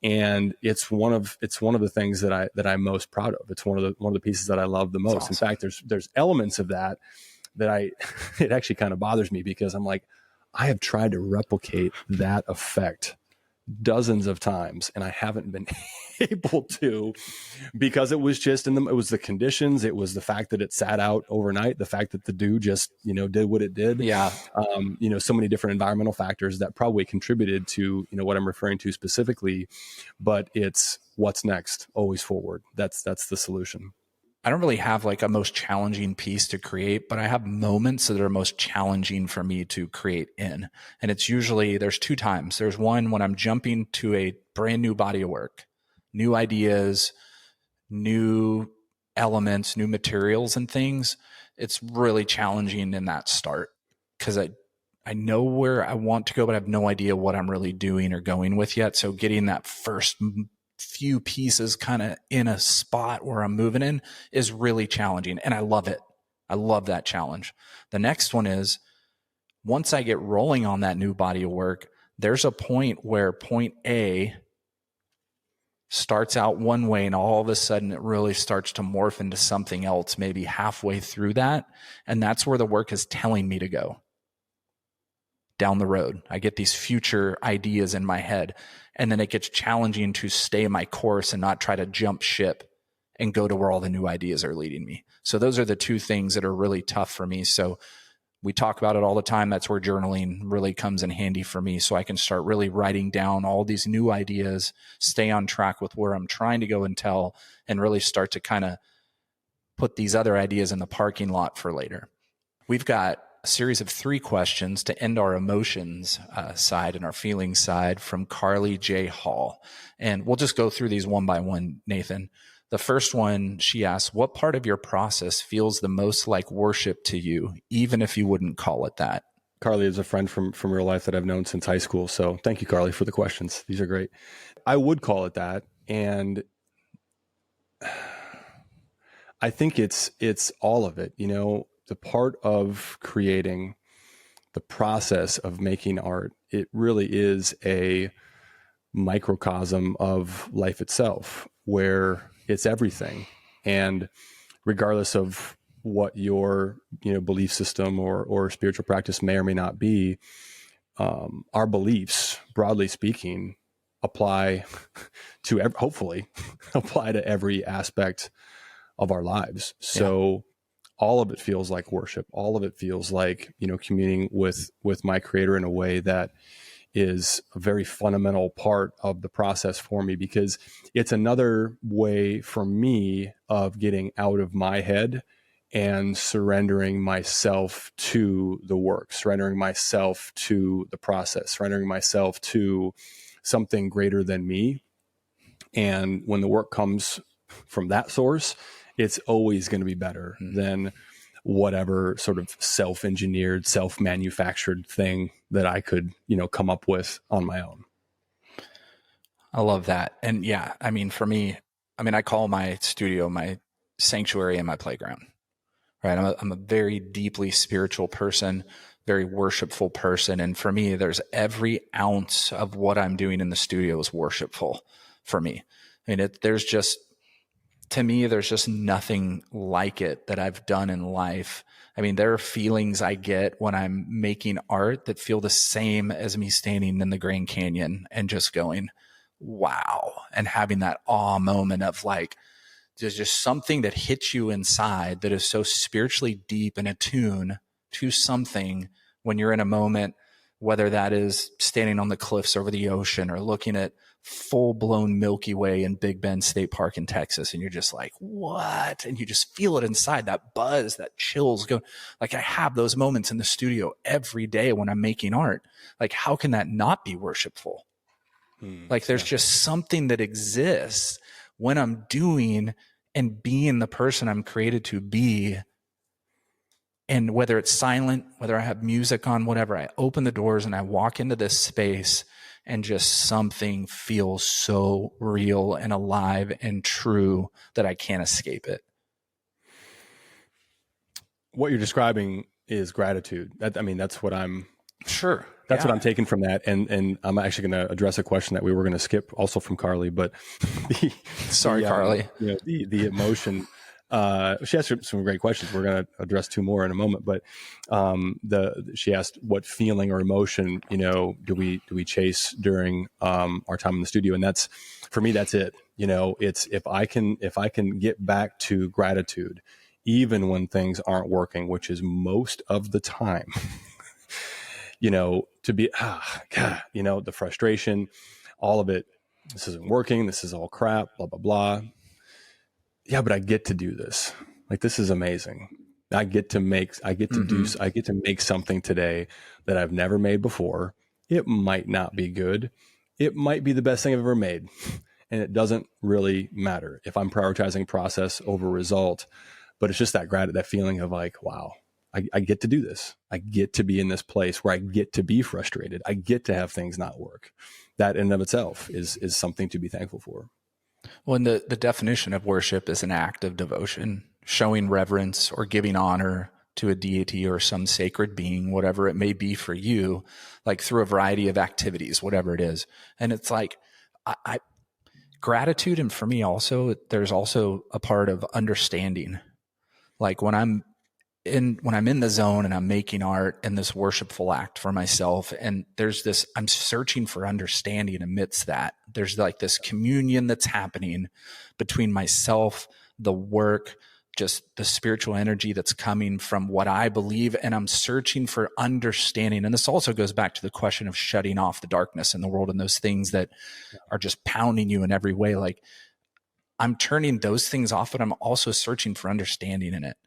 And it's one of the things that I'm most proud of. It's one of the pieces that I love the most. Awesome. In fact, there's elements of that it actually kind of bothers me, because I'm like, I have tried to replicate that effect dozens of times, and I haven't been able to, because it was just it was the conditions. It was the fact that it sat out overnight, the fact that the dew just, did what it did. Yeah. So many different environmental factors that probably contributed to, what I'm referring to specifically, but it's what's next, always forward. That's the solution. I don't really have like a most challenging piece to create, but I have moments that are most challenging for me to create in. And it's usually, there's 2 times. There's one when I'm jumping to a brand new body of work, new ideas, new elements, new materials and things. It's really challenging in that start, because I know where I want to go, but I have no idea what I'm really doing or going with yet. So getting that first few pieces kind of in a spot where I'm moving in is really challenging, and I love it. I love that challenge. The next one is, once I get rolling on that new body of work, there's a point where point A starts out one way, and all of a sudden it really starts to morph into something else, maybe halfway through that. And that's where the work is telling me to go down the road. I get these future ideas in my head, and then it gets challenging to stay my course and not try to jump ship and go to where all the new ideas are leading me. So those are the 2 things that are really tough for me. So we talk about it all the time. That's where journaling really comes in handy for me. So I can start really writing down all these new ideas, stay on track with where I'm trying to go and tell, and really start to kind of put these other ideas in the parking lot for later. We've got a series of 3 questions to end our emotions side and our feelings side from Carly J. Hall. And we'll just go through these one by one, Nathan. The first one, she asks, what part of your process feels the most like worship to you, even if you wouldn't call it that? Carly is a friend from real life that I've known since high school. So thank you, Carly, for the questions. These are great. I would call it that. And I think it's all of it, the part of creating, the process of making art. It really is a microcosm of life itself. where it's everything. And regardless of what your, belief system or spiritual practice may or may not be, our beliefs, broadly speaking, apply to hopefully apply to every aspect of our lives. So all of it feels like worship. All of it feels like, communing with my creator in a way that is a very fundamental part of the process for me, because it's another way for me of getting out of my head and surrendering myself to the work, surrendering myself to the process, surrendering myself to something greater than me. And when the work comes from that source, it's always going to be better than whatever sort of self-engineered, self-manufactured thing that I could, come up with on my own. I love that. And yeah, I mean, for me, I call my studio my sanctuary and my playground, right? I'm a very deeply spiritual person, very worshipful person. And for me, there's every ounce of what I'm doing in the studio is worshipful for me. I mean, there's just nothing like it that I've done in life. I mean, there are feelings I get when I'm making art that feel the same as me standing in the Grand Canyon and just going, wow, and having that awe moment of like, there's just something that hits you inside that is so spiritually deep and attuned to something when you're in a moment, whether that is standing on the cliffs over the ocean or looking at full-blown Milky Way in Big Bend State Park in Texas, and you're just like, what? And you just feel it inside, that buzz, that chills go. Like, I have those moments in the studio every day when I'm making art. Like, how can that not be worshipful? Like, there's just something that exists when I'm doing and being the person I'm created to be. And whether it's silent, whether I have music on, whatever, I open the doors and I walk into this space and just something feels so real and alive and true that I can't escape it. What you're describing is gratitude. That's what I'm... Sure. That's what I'm taking from that. And I'm actually going to address a question that we were going to skip also from Carly, but Sorry, Carly. The emotion, she asked some great questions. We're going to address two more in a moment, but she asked what feeling or emotion, do we chase during our time in the studio? And that's, for me, that's it. It's if I can get back to gratitude, even when things aren't working, which is most of the time, to be, the frustration, all of it. This isn't working. This is all crap, blah, blah, blah. Yeah, but I get to do this. Like, this is amazing. I get to make something today that I've never made before. It might not be good. It might be the best thing I've ever made. And it doesn't really matter if I'm prioritizing process over result, but it's just that feeling of like, wow, I get to do this. I get to be in this place where I get to be frustrated. I get to have things not work. That in and of itself is something to be thankful for. Well, and the definition of worship is an act of devotion, showing reverence or giving honor to a deity or some sacred being, whatever it may be for you, like through a variety of activities, whatever it is. And it's like, gratitude. And for me also, there's also a part of understanding. Like when I'm in the zone and I'm making art and this worshipful act for myself, and I'm searching for understanding amidst that. There's like this communion that's happening between myself, the work, just the spiritual energy that's coming from what I believe. And I'm searching for understanding. And this also goes back to the question of shutting off the darkness in the world and those things that are just pounding you in every way. Like, I'm turning those things off, but I'm also searching for understanding in it.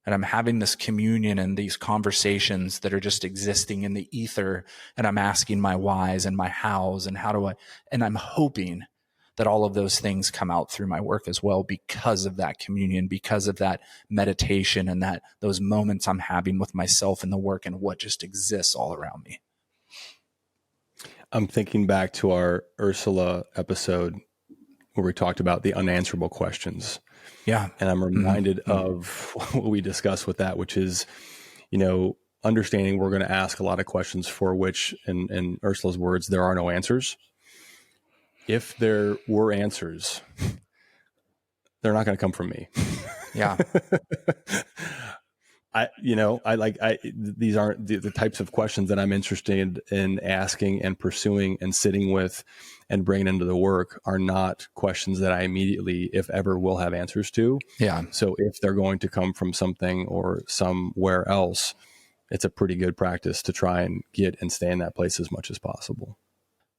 And I'm having this communion and these conversations that are just existing in the ether. And I'm asking my whys and my hows and and I'm hoping that all of those things come out through my work as well, because of that communion, because of that meditation and those moments I'm having with myself and the work and what just exists all around me. I'm thinking back to our Ursula episode where we talked about the unanswerable questions. Yeah. And I'm reminded of what we discussed with that, which is, understanding we're going to ask a lot of questions for which, in Ursula's words, there are no answers. If there were answers, they're not going to come from me. Yeah. These aren't the types of questions that I'm interested in asking and pursuing and sitting with and bringing into the work are not questions that I immediately, if ever, will have answers to. Yeah. So if they're going to come from something or somewhere else, it's a pretty good practice to try and get and stay in that place as much as possible.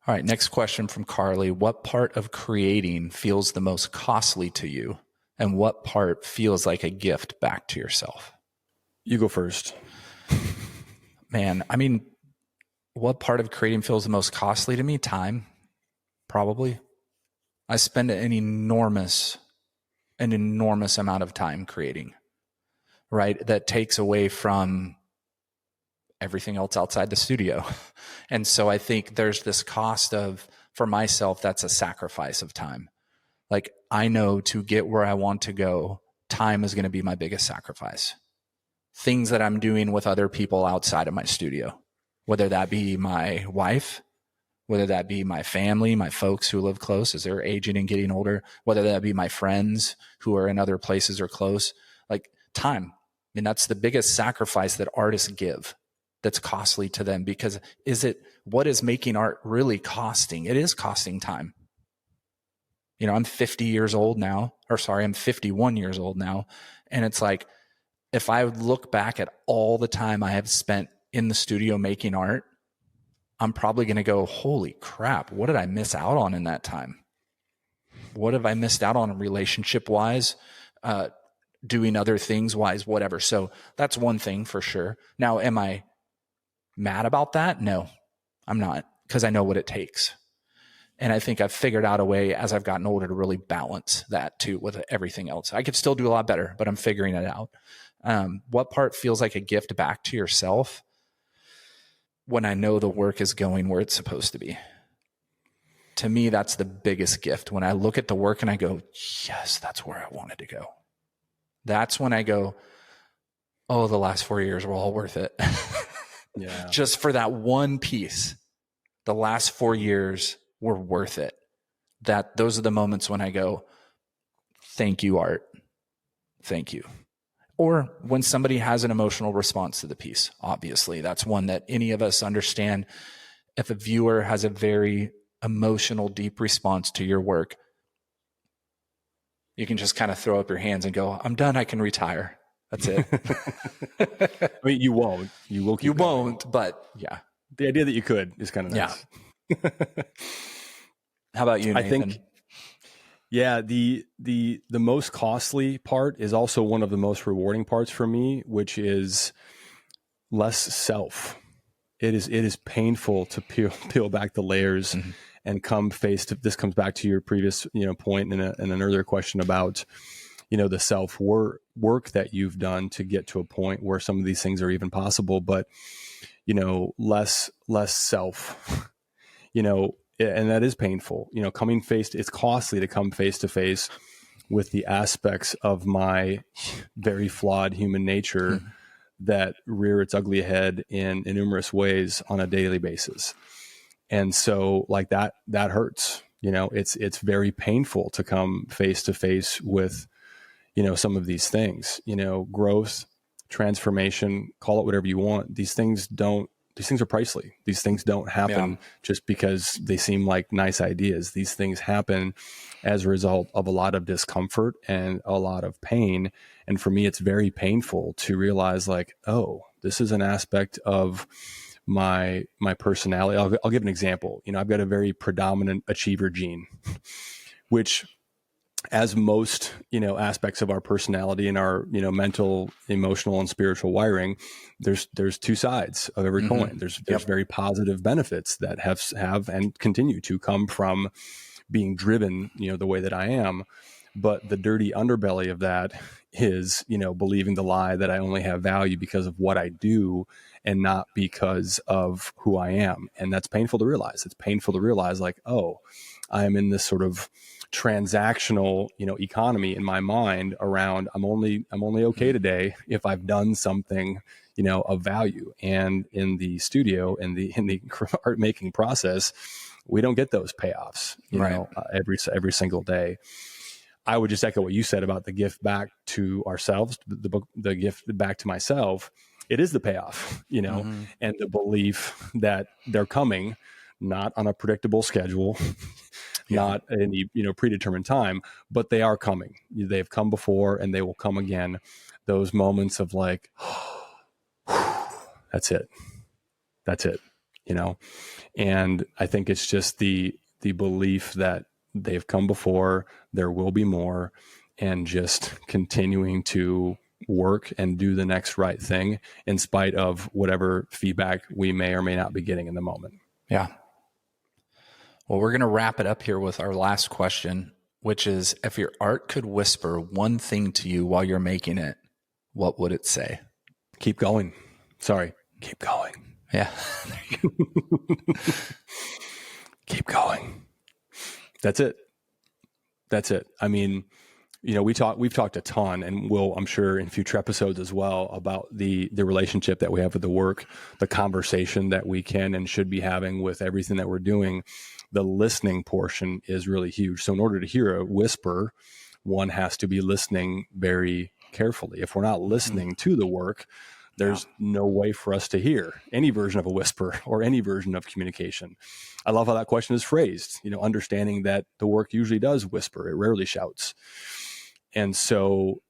All right. Next question from Carly. What part of creating feels the most costly to you? And what part feels like a gift back to yourself? You go first. Man, I mean, what part of creating feels the most costly to me? Time, probably. I spend an enormous amount of time creating, right? That takes away from everything else outside the studio. And so I think there's this cost of, for myself, that's a sacrifice of time. Like, I know to get where I want to go, time is going to be my biggest sacrifice. Things that I'm doing with other people outside of my studio, whether that be my wife, whether that be my family, my folks who live close as they're aging and getting older, whether that be my friends who are in other places or close, like time. I mean, that's the biggest sacrifice that artists give that's costly to them, because what is making art really costing? It is costing time. You know, I'm 51 years old now. And it's like, if I look back at all the time I have spent in the studio making art, I'm probably going to go, holy crap, what did I miss out on in that time? What have I missed out on relationship wise, doing other things wise, whatever. So that's one thing for sure. Now, am I mad about that? No, I'm not, because I know what it takes. And I think I've figured out a way as I've gotten older to really balance that too with everything else. I could still do a lot better, but I'm figuring it out. What part feels like a gift back to yourself? When I know the work is going where it's supposed to be. To me, that's the biggest gift. When I look at the work and I go, yes, that's where I wanted to go. That's when I go, oh, the last 4 years were all worth it. Yeah. Just for that one piece, the last 4 years were worth it. Those are the moments when I go, thank you, art. Thank you. Or when somebody has an emotional response to the piece, obviously, that's one that any of us understand. If a viewer has a very emotional, deep response to your work, you can just kind of throw up your hands and go, I'm done, I can retire. That's it. I mean, you won't. You will keep You going. won't, but yeah. The idea that you could is kind of nice. Yeah. How about you, Nathan? I think, yeah, the most costly part is also one of the most rewarding parts for me, which is less self. It is painful to peel back the layers and come face to. This comes back to your previous point in an earlier question about the self work that you've done to get to a point where some of these things are even possible, but less self. And that is painful. It's costly to come face to face with the aspects of my very flawed human nature that rear its ugly head in numerous ways on a daily basis. And so like that hurts. It's very painful to come face to face with, some of these things, growth, transformation, call it whatever you want. These things are pricey. These things don't happen just because they seem like nice ideas. These things happen as a result of a lot of discomfort and a lot of pain. And for me, it's very painful to realize like, oh, this is an aspect of my personality. I'll give an example. I've got a very predominant achiever gene, which, as most, aspects of our personality and our, mental, emotional, and spiritual wiring, there's two sides of every coin. There's very positive benefits that have and continue to come from being driven, the way that I am. But the dirty underbelly of that is, believing the lie that I only have value because of what I do and not because of who I am. And that's painful to realize. It's painful to realize like, oh, I am in this sort of transactional, economy in my mind around I'm only okay today if I've done something, of value. And in the studio, in the art making process, we don't get those payoffs, every single day. I would just echo what you said about the gift back to ourselves, the gift back to myself. It is the payoff, and the belief that they're coming, not on a predictable schedule, not any, predetermined time, but they are coming. They've come before and they will come again. Those moments of like, that's it, and I think it's just the belief that they've come before, there will be more, and just continuing to work and do the next right thing in spite of whatever feedback we may or may not be getting in the moment. Yeah. Well, we're going to wrap it up here with our last question, which is, if your art could whisper one thing to you while you're making it, what would it say? Keep going. Sorry. Keep going. Yeah. Keep going. That's it. I mean, we've talked a ton, and we'll, I'm sure, in future episodes as well, about the relationship that we have with the work, the conversation that we can and should be having with everything that we're doing. The listening portion is really huge. So in order to hear a whisper, one has to be listening very carefully. If we're not listening to the work, there's no way for us to hear any version of a whisper or any version of communication. I love how that question is phrased, understanding that the work usually does whisper. It rarely shouts. And so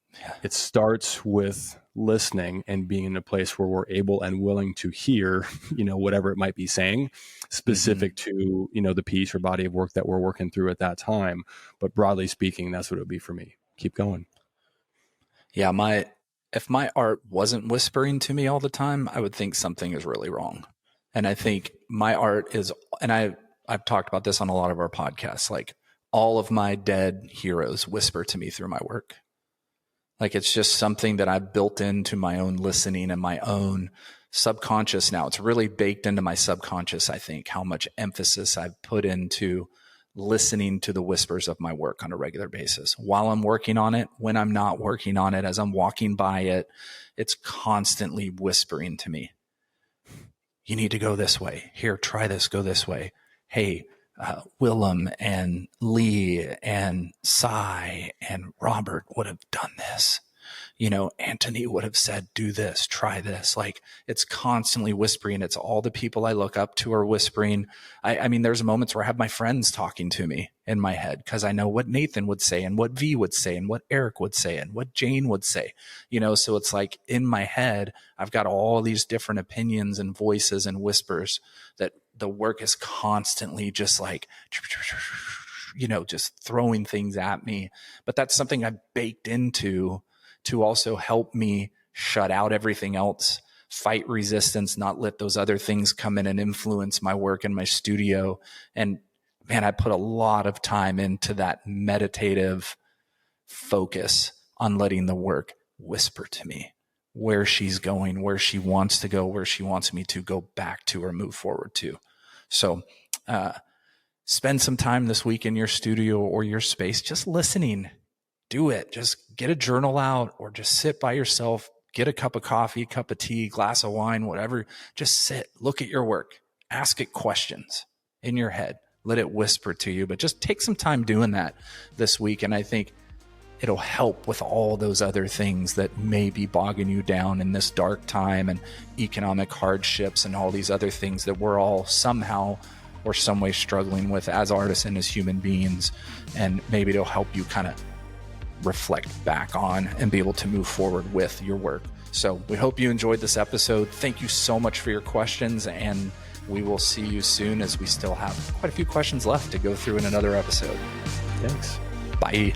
it starts with listening and being in a place where we're able and willing to hear, whatever it might be saying, specific to, the piece or body of work that we're working through at that time. But broadly speaking, that's what it would be for me. Keep going. Yeah. If my art wasn't whispering to me all the time, I would think something is really wrong. And I think my art is, and I've talked about this on a lot of our podcasts, like all of my dead heroes whisper to me through my work. Like it's just something that I've built into my own listening and my own subconscious now. It's really baked into my subconscious, I think, how much emphasis I've put into listening to the whispers of my work on a regular basis while I'm working on it, when I'm not working on it, as I'm walking by it. It's constantly whispering to me. You need to go this way. Here, try this, go this way. Hey, Willem and Lee and Cy and Robert would have done this. Anthony would have said, do this, try this. Like it's constantly whispering. It's all the people I look up to are whispering. I mean, there's moments where I have my friends talking to me in my head because I know what Nathan would say and what V would say and what Eric would say and what Jane would say, so it's like in my head, I've got all these different opinions and voices and whispers that the work is constantly just like, just throwing things at me. But that's something I've baked into to also help me shut out everything else, fight resistance, not let those other things come in and influence my work in my studio. And man, I put a lot of time into that meditative focus on letting the work whisper to me where she's going, where she wants to go, where she wants me to go back to or move forward to. So spend some time this week in your studio or your space just listening. Do it. Just get a journal out or just sit by yourself, get a cup of coffee, cup of tea, glass of wine, whatever. Just sit, look at your work, ask it questions in your head, let it whisper to you, but just take some time doing that this week. And I think it'll help with all those other things that may be bogging you down in this dark time and economic hardships and all these other things that we're all somehow or some way struggling with as artists and as human beings. And maybe it'll help you kind of reflect back on and be able to move forward with your work. So we hope you enjoyed this episode. Thank you so much for your questions, and we will see you soon as we still have quite a few questions left to go through in another episode. Thanks. Bye.